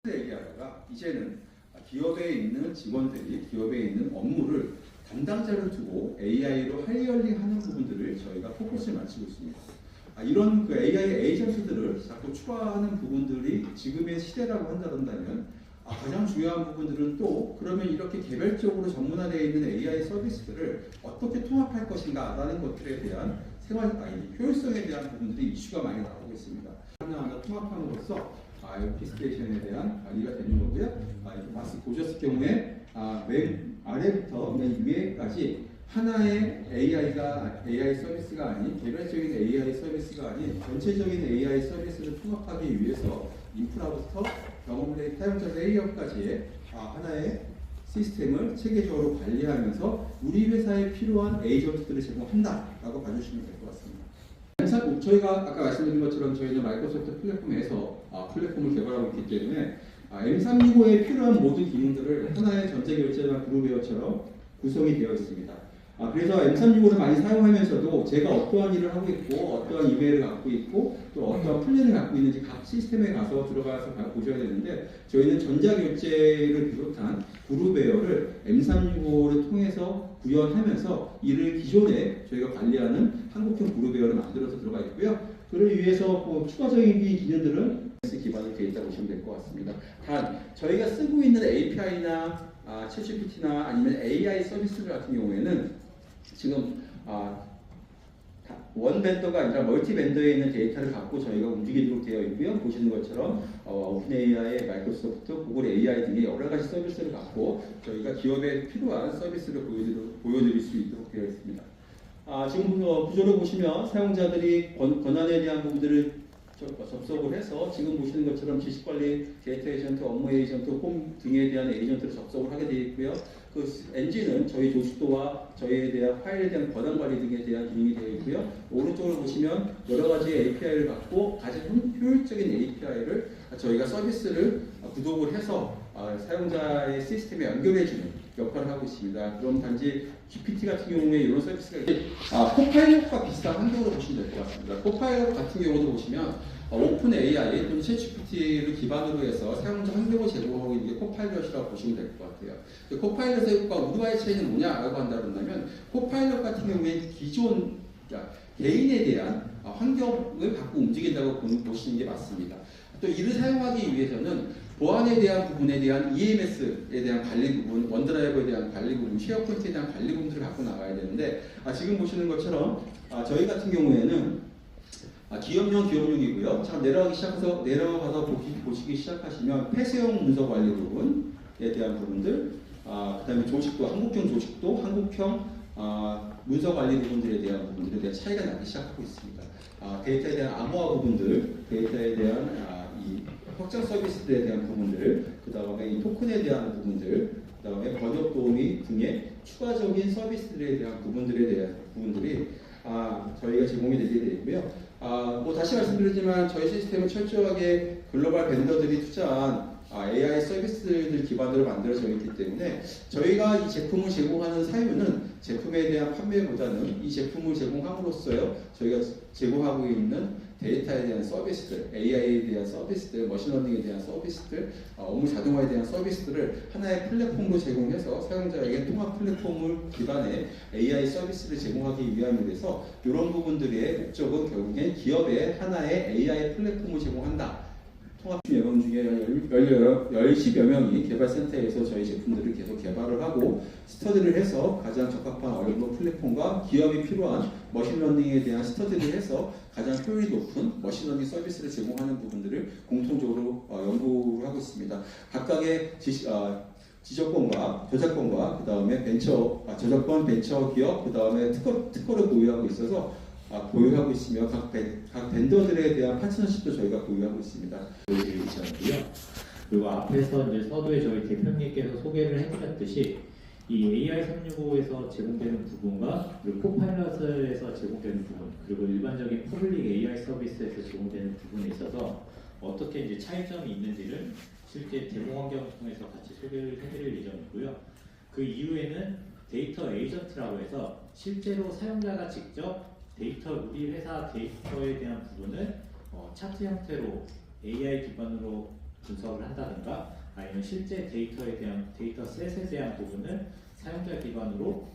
얘기하다가 이제는 기업에 있는 직원들이 기업에 있는 업무를 담당자를 두고 AI로 하이어링하는 부분들을 저희가 포커스를 맞추고 있습니다. 이런 그 AI 에이전트들을 자꾸 추가하는 부분들이 지금의 시대라고 한다면 가장 중요한 부분들은 또 그러면 이렇게 개별적으로 전문화되어 있는 AI 서비스들을 어떻게 통합할 것인가라는 것들에 대한 효율성에 대한 부분들이 이슈가 많이 나오고 있습니다. 하나하나 통합함으로써 IoT 스테이션에 대한 관리가 되는 거고요. 이렇게 마스 보셨을 경우에 맨 아래부터 맨 위에까지 하나의 AI 서비스가 아닌 개별적인 AI 서비스가 아닌 전체적인 AI 서비스를 통합하기 위해서 인프라부터 경험의 사용자 레이어까지의 하나의 시스템을 체계적으로 관리하면서 우리 회사에 필요한 에이전트들을 제공한다라고 봐주시면 될 것 같습니다. 저희가 아까 말씀드린 것처럼 저희는 마이크로소프트 플랫폼에서 플랫폼을 개발하고 있기 때문에 M365에 필요한 모든 기능들을 하나의 전자결제나 그룹웨어처럼 구성이 되어 있습니다. 그래서 M365를 많이 사용하면서도 제가 어떠한 일을 하고 있고 어떠한 이메일을 갖고 있고 또 어떠한 플랜을 갖고 있는지 각 시스템에 가서 들어가서 보셔야 되는데 저희는 전자결제를 비롯한 그룹웨어를 M365를 통해서 구현하면서 이를 기존에 저희가 관리하는 한국형 그룹웨어를 만들어서 들어가 있고요. 그를 위해서 추가적인 기능들은 기반으로 되어 있다고 보시면 될 것 같습니다. 단 저희가 쓰고 있는 API나 챗GPT나 아니면 AI 서비스들 같은 경우에는 지금 원 벤더가 아니라 멀티 벤더에 있는 데이터를 갖고 저희가 움직이도록 되어 있고요. 보시는 것처럼 오픈AI, 마이크로소프트, 구글 AI 등의 여러 가지 서비스를 갖고 저희가 기업에 필요한 서비스를 보여드릴 수 있도록 되어 있습니다. 지금 구조를 보시면 사용자들이 권한에 대한 부분들을 접속을 해서 지금 보시는 것처럼 지식관리, 데이터 에이전트, 업무 에이전트, 홈 등에 대한 에이전트를 접속을 하게 되어 있고요. 그 엔진은 저희 조식도와 저희에 대한 파일에 대한 권한 관리 등에 대한 기능이 되어 있고요. 오른쪽으로 보시면 여러 가지 API를 갖고 가장 효율적인 API를 저희가 서비스를 구독을 해서 사용자의 시스템에 연결해주는 역할을 하고 있습니다. 그럼 단지 GPT 같은 경우에 이런 서비스가 코파일럿과 비슷한 환경으로 보시면 될 것 같습니다. 코파일럿 같은 경우도 보시면 오픈 AI 또는 챗GPT를 기반으로 해서 사용자 환경을 제공하고 있는 게 코파일럿이라고 보시면 될 것 같아요. 코파일럿의 효과, 우리와의 차이는 뭐냐라고 한다면 코파일럿 같은 경우에 기존 개인에 대한 환경을 갖고 움직인다고 보시는 게 맞습니다. 또 이를 사용하기 위해서는 보안에 대한 부분에 대한 EMS에 대한 관리 부분, 원드라이브에 대한 관리 부분, 쉐어포인트에 대한 관리 부분들을 갖고 나가야 되는데 지금 보시는 것처럼 저희 같은 경우에는 기업용이고요. 자, 내려가서 보시기 시작하시면 폐쇄형 문서 관리 부분에 대한 부분들, 그다음에 조직도 한국형 조직도, 한국형 문서 관리 부분들에 대한 부분들에 대한 차이가 나기 시작하고 있습니다. 데이터에 대한 암호화 부분들, 데이터에 대한 이 확장 서비스들에 대한 부분들, 그 다음에 이 토큰에 대한 부분들, 그 다음에 번역 도우미 등의 추가적인 서비스들에 대한 부분들이 저희가 제공이 되게 되고요. 다시 말씀드리지만 저희 시스템은 철저하게 글로벌 벤더들이 투자한 AI 서비스들 기반으로 만들어져 있기 때문에 저희가 이 제품을 제공하는 사유는 제품에 대한 판매보다는 이 제품을 제공함으로써 저희가 제공하고 있는 데이터에 대한 서비스들, AI에 대한 서비스들, 머신러닝에 대한 서비스들, 업무 자동화에 대한 서비스들을 하나의 플랫폼으로 제공해서 사용자에게 통합 플랫폼을 기반의 AI 서비스를 제공하기 위함에서 이런 부분들의 목적은 결국엔 기업에 하나의 AI 플랫폼을 제공한다. 통합 여명 중에 10여 명이 개발센터에서 저희 제품들을 계속 개발을 하고 스터디를 해서 가장 적합한 언어 플랫폼과 기업이 필요한 머신러닝에 대한 스터디를 해서 가장 효율이 높은 머신러닝 서비스를 제공하는 부분들을 공통적으로 연구를 하고 있습니다. 각각의 지적권과 저작권과 그 다음에 저작권 벤처 기업 그 다음에 특허를 보유하고 있으며 각 벤더들에 대한 파트너십도 저희가 보유하고 있습니다. 그리고 앞에서 이제 서두에 저희 대표님께서 소개를 해주셨듯이 이 AI 365에서 제공되는 부분과 그리고 코파일럿에서 제공되는 부분 그리고 일반적인 퍼블릭 AI 서비스에서 제공되는 부분에 있어서 어떻게 이제 차이점이 있는지를 실제 데모 환경을 통해서 같이 소개를 해드릴 예정이고요. 그 이후에는 데이터 에이전트라고 해서 실제로 사용자가 직접 우리 회사 데이터에 대한 부분을 차트 형태로 AI 기반으로 분석을 한다든가 아니면 실제 데이터에 대한 데이터 셋에 대한 부분을 사용자 기반으로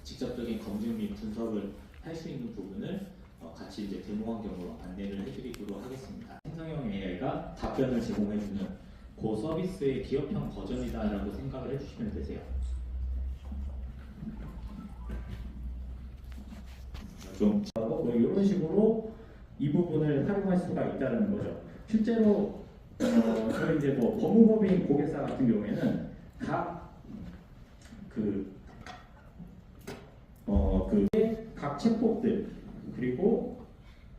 직접적인 검증 및 분석을 할 수 있는 부분을 같이 이제 데모 환경으로 안내를 해드리도록 하겠습니다. 생성형 AI가 답변을 제공해주는 그 서비스의 기업형 버전이다라고 생각을 해주시면 되세요. 좀 이런 식으로 이 부분을 활용할 수가 있다는 거죠. 실제로 저희 이제 뭐 법무법인 고객사 같은 경우에는 각 챗봇들 그리고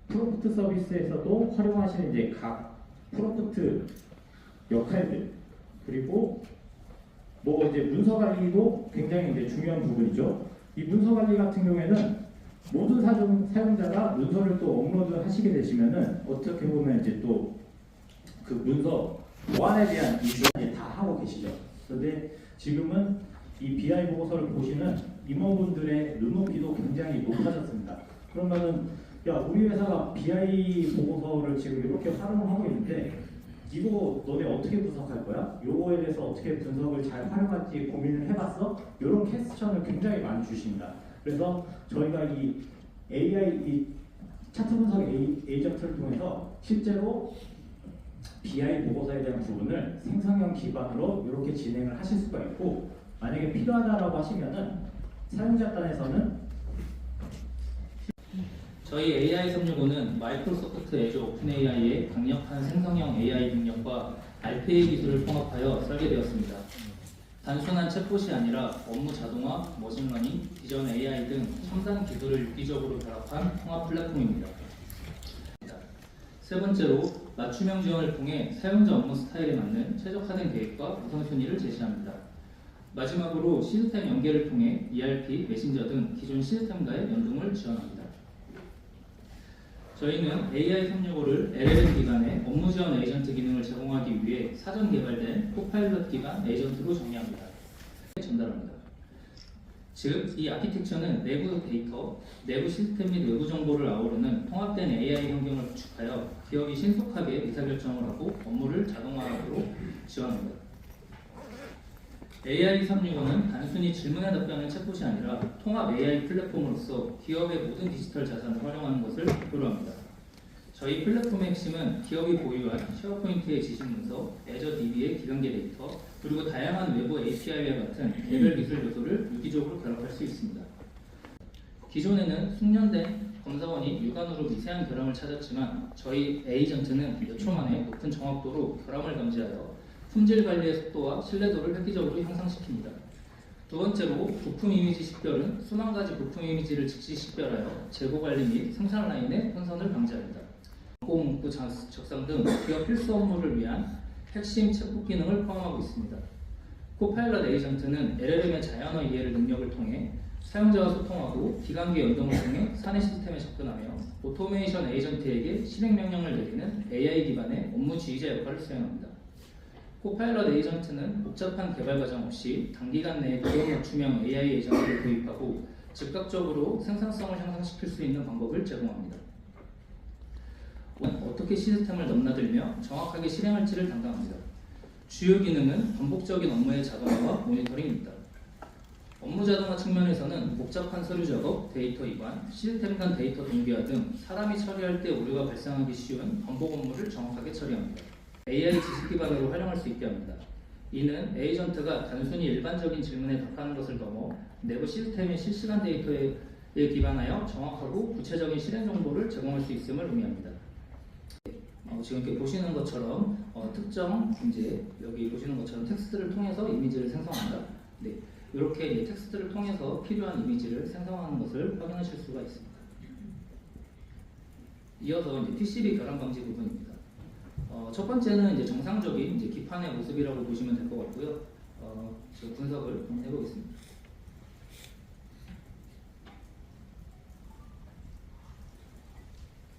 프롬프트 서비스에서도 활용하시는 이제 각 프롬프트 역할들 그리고 뭐 이제 문서 관리도 굉장히 이제 중요한 부분이죠. 이 문서 관리 같은 경우에는 모든 사용자가 문서를 또 업로드 하시게 되시면은 어떻게 보면 이제 또 그 문서 보안에 대한 이슈를 다 하고 계시죠. 그런데 지금은 이 BI 보고서를 보시는 임원분들의 눈높이도 굉장히 높아졌습니다. 그러면은 야 우리 회사가 BI 보고서를 지금 이렇게 활용을 하고 있는데 이거 너네 어떻게 분석할 거야? 요거에 대해서 어떻게 분석을 잘 활용할지 고민을 해봤어? 이런 퀘스천을 굉장히 많이 주십니다. 그래서 저희가 이 AI 이 차트 분석 에이전트를 통해서 실제로 BI 보고서에 대한 부분을 생성형 기반으로 이렇게 진행을 하실 수가 있고 만약에 필요하다라고 하시면은 사용자 단에서는 저희 AI 365는 마이크로소프트 애저 오픈 AI의 강력한 생성형 AI 능력과 RPA 기술을 통합하여 설계되었습니다. 단순한 챗봇이 아니라 업무 자동화, 머신러닝, 비전 AI 등 첨단 기술을 유기적으로 결합한 통합 플랫폼입니다. 세 번째로 맞춤형 지원을 통해 사용자 업무 스타일에 맞는 최적화된 계획과 우선순위를 제시합니다. 마지막으로 시스템 연계를 통해 ERP, 메신저 등 기존 시스템과의 연동을 지원합니다. 저희는 AI365를 LLM 기반의 업무 지원 에이전트 기능을 제공하기 위해 사전 개발된 코파일럿 기반 에이전트로 정의합니다. 전달합니다. 즉, 이 아키텍처는 내부 데이터, 내부 시스템 및 외부 정보를 아우르는 통합된 AI 환경을 구축하여 기업이 신속하게 의사결정을 하고 업무를 자동화하도록 지원합니다. AI365는 단순히 질문에 답변하는 챗봇이 아니라 통합 AI 플랫폼으로서 기업의 모든 디지털 자산을 활용하는 것을 목표로 합니다. 저희 플랫폼의 핵심은 기업이 보유한 쉐어포인트의 지식 문서, 애저 DB의 기관계 데이터, 그리고 다양한 외부 API와 같은 개별 기술 요소를 유기적으로 결합할 수 있습니다. 기존에는 숙련된 검사원이 육안으로 미세한 결함을 찾았지만 저희 에이전트는 몇 초 만에 높은 정확도로 결함을 감지하여 품질 관리의 속도와 신뢰도를 획기적으로 향상시킵니다. 두 번째로 부품 이미지 식별은 수만 가지 부품 이미지를 즉시 식별하여 재고 관리 및 생산 라인의 혼선을 방지합니다. 광고 문구 작성 등 기업 필수 업무를 위한 핵심 챗봇 기능을 포함하고 있습니다. 코파일럿 에이전트는 LLM의 자연어 이해를 능력을 통해 사용자와 소통하고 기관계 연동을 통해 사내 시스템에 접근하며 오토메이션 에이전트에게 실행 명령을 내리는 AI 기반의 업무 지휘자 역할을 수행합니다. 코파일럿 에이전트는 복잡한 개발 과정 없이 단기간 내에 기업 맞춤형 AI 에이전트를 도입하고 즉각적으로 생산성을 향상시킬 수 있는 방법을 제공합니다. 어떻게 시스템을 넘나들며 정확하게 실행할지를 담당합니다. 주요 기능은 반복적인 업무의 자동화와 모니터링입니다. 업무 자동화 측면에서는 복잡한 서류 작업, 데이터 이관, 시스템 간 데이터 동기화 등 사람이 처리할 때 오류가 발생하기 쉬운 반복 업무를 정확하게 처리합니다. AI 지식 기반으로 활용할 수 있게 합니다. 이는 에이전트가 단순히 일반적인 질문에 답하는 것을 넘어 내부 시스템의 실시간 데이터에 기반하여 정확하고 구체적인 실행 정보를 제공할 수 있음을 의미합니다. 지금 이렇게 보시는 것처럼 특정 이제 여기 보시는 것처럼 텍스트를 통해서 이미지를 생성한다. 네, 이렇게 이제 텍스트를 통해서 필요한 이미지를 생성하는 것을 확인하실 수가 있습니다. 이어서 이제 PCB 결함 방지 부분입니다. 첫 번째는 이제 정상적인 이제 기판의 모습이라고 보시면 될 것 같고요. 제가 분석을 한번 해보겠습니다.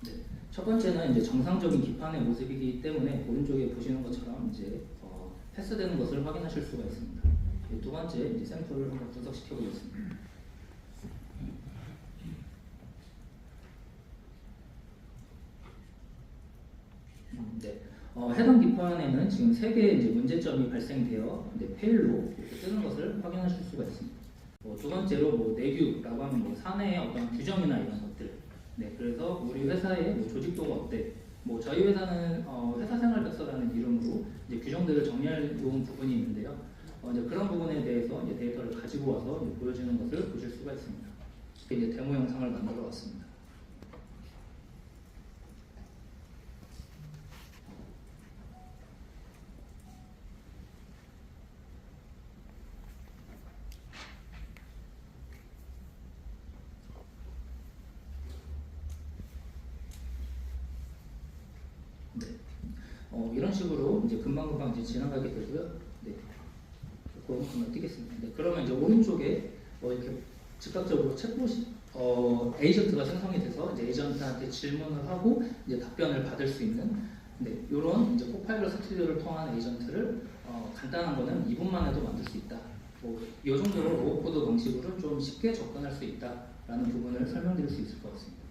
네, 첫 번째는 이제 정상적인 기판의 모습이기 때문에 오른쪽에 보시는 것처럼 이제 패스되는 것을 확인하실 수가 있습니다. 두 번째 이제 샘플을 한번 분석시켜 보겠습니다. 네, 해당 디파일에는 지금 3개의 이제 문제점이 발생되어 페일로 이렇게 뜨는 것을 확인하실 수가 있습니다. 두 번째로 내규라고 하면 사내의 어떤 규정이나 이런 것들. 네, 그래서 우리 회사의 조직도가 어때? 저희 회사는 회사 생활 백서라는 이름으로 이제 규정들을 정리해 놓은 부분이 있는데요. 이제 그런 부분에 대해서 이제 데이터를 가지고 와서 이제 보여주는 것을 보실 수가 있습니다. 이제 데모 영상을 만들어 왔습니다. 네. 이런 식으로 이제 금방금방 이제 지나가게 되고요. 네. 그럼 뛰겠습니다. 네. 그러면 이제 오른쪽에 이렇게 즉각적으로 챗봇이 에이전트가 생성이 돼서 이제 에이전트한테 질문을 하고 이제 답변을 받을 수 있는 이런 이제 코파일럿 스튜디오를 통한 에이전트를 간단한 거는 2분만 해도 만들 수 있다. 이 정도로 로우코드 방식으로 좀 쉽게 접근할 수 있다라는 부분을 설명드릴 수 있을 것 같습니다.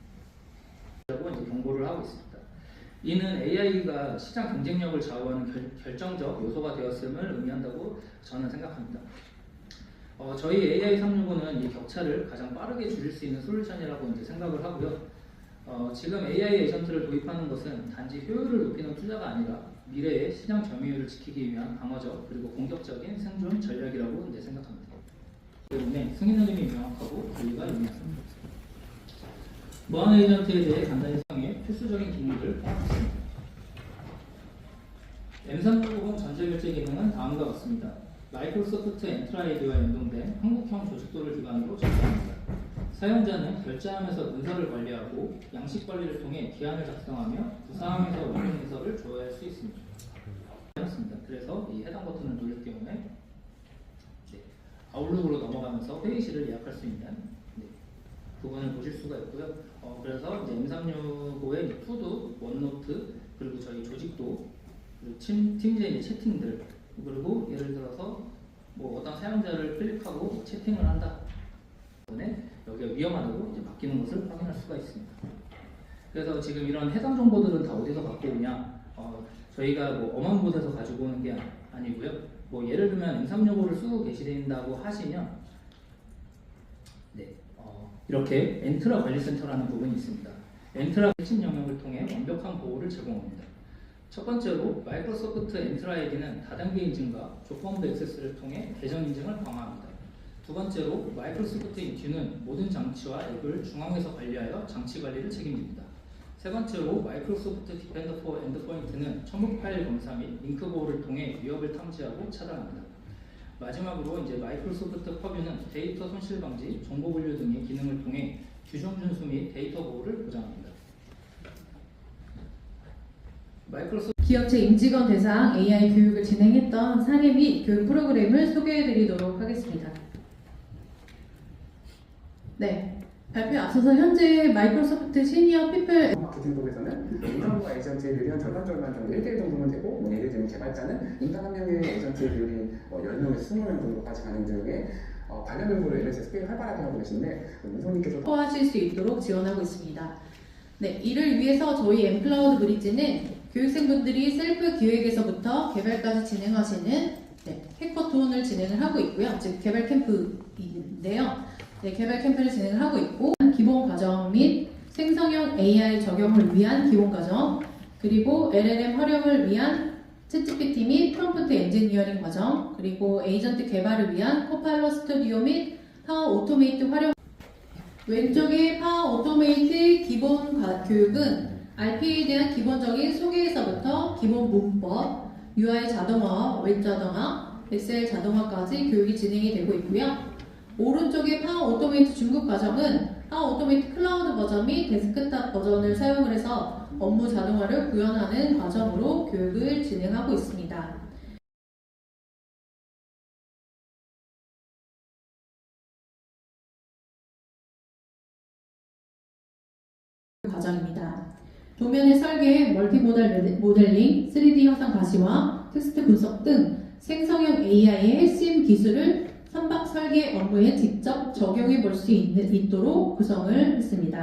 라고 이제 경고를 하고 있습니다. 이는 AI가 시장 경쟁력을 좌우하는 결정적 요소가 되었음을 의미한다고 저는 생각합니다. 저희 AI 365는 이 격차를 가장 빠르게 줄일 수 있는 솔루션이라고 이제 생각을 하고요. 지금 AI 에이전트를 도입하는 것은 단지 효율을 높이는 투자가 아니라 미래의 시장 점유율을 지키기 위한 방어적 그리고 공격적인 생존 전략이라고 이제 생각합니다. 때문에 승인 흐름이 명확하고 분리가 용이합니다. 보안 에이전트에 대해 간단히 설명해 필수적인 기능들을 파악했습니다. M365 전제 결제 기능은 다음과 같습니다. 마이크로소프트 엔트라이드와 연동된 한국형 조직도를 기반으로 작성합니다. 사용자는 결제하면서 문서를 관리하고 양식 관리를 통해 기한을 작성하며 구사함에서 원본 문서를 조회할 수 있습니다. 그래서 이 해당 버튼을 누를 경우에 아웃룩으로 넘어가면서 회의실을 예약할 수 있는 부분을 보실 수가 있고요. 그래서 이제 M365의 투두, 원노트, 그리고 저희 조직도, 그리고 팀제 채팅들, 그리고 예를 들어서 어떤 사용자를 클릭하고 채팅을 한다. 때문에 여기가 위험하다고 이제 바뀌는 것을 확인할 수가 있습니다. 그래서 지금 이런 해당 정보들은 다 어디서 갖고 오냐? 저희가 엄한 곳에서 가지고 오는 게 아니고요. 예를 들면 M365를 쓰고 계시다고 하시면 이렇게 엔트라 관리센터라는 부분이 있습니다. 엔트라 핵심 영역을 통해 완벽한 보호를 제공합니다. 첫 번째로 마이크로소프트 엔트라 아이디는 다단계 인증과 조건부 액세스를 통해 계정 인증을 강화합니다. 두 번째로 마이크로소프트 인튜는 모든 장치와 앱을 중앙에서 관리하여 장치 관리를 책임집니다. 세 번째로 마이크로소프트 디펜더 포 엔드포인트는 첨부 파일 검사 및 링크 보호를 통해 위협을 탐지하고 차단합니다. 마지막으로 이제 마이크로소프트 퍼뷰는 데이터 손실 방지, 정보 분류 등의 기능을 통해 규정 준수 및 데이터 보호를 보장합니다. 기업체 임직원 대상 AI 교육을 진행했던 상해 및 교육 프로그램을 소개해드리도록 하겠습니다. 네, 발표에 앞서서 현재 마이크로소프트 시니어 피플 마케팅 쪽에서는 인간과 에이전트의 비율이 한 절반 정도 1대1 정도면 되고 예를 들면 개발자는 인간 한 명의 에이전트의 비율이 10명에서 20명 정도까지 가는 등의 관련 연구를 LS에 스케일 활발하게 하고 계신데 민소님께서 확보하실 수 있도록 지원하고 있습니다. 네, 이를 위해서 저희 엠클라우드 브릿지는 교육생분들이 셀프 기획에서부터 개발까지 진행하시는 해커톤을 진행을 하고 있고요. 즉 개발 캠프인데요. 개발 캠프를 진행을 하고 있고 기본 과정 및 생성형 AI 적용을 위한 기본 과정, 그리고 LLM 활용을 위한 챗GPT 및 프롬프트 엔지니어링 과정, 그리고 에이전트 개발을 위한 코파일럿 스튜디오 및 파워 오토메이트 활용. 왼쪽의 파워 오토메이트 기본 교육은 RPA에 대한 기본적인 소개에서부터 기본 문법, UI 자동화, 웹 자동화, 엑셀 자동화까지 교육이 진행이 되고 있고요. 오른쪽의 파워 오토메이트 중급 과정은 파워 오토메이트 클라우드 버전 및 데스크탑 버전을 사용을 해서 업무 자동화를 구현하는 과정으로 교육을 진행하고 있습니다. 과정입니다. 도면의 설계, 멀티모달 모델링, 3D 형상 가시화, 텍스트 분석 등 생성형 AI의 핵심 기술을 선박 설계 업무에 직접 적용해 볼 수 있도록 구성을 했습니다.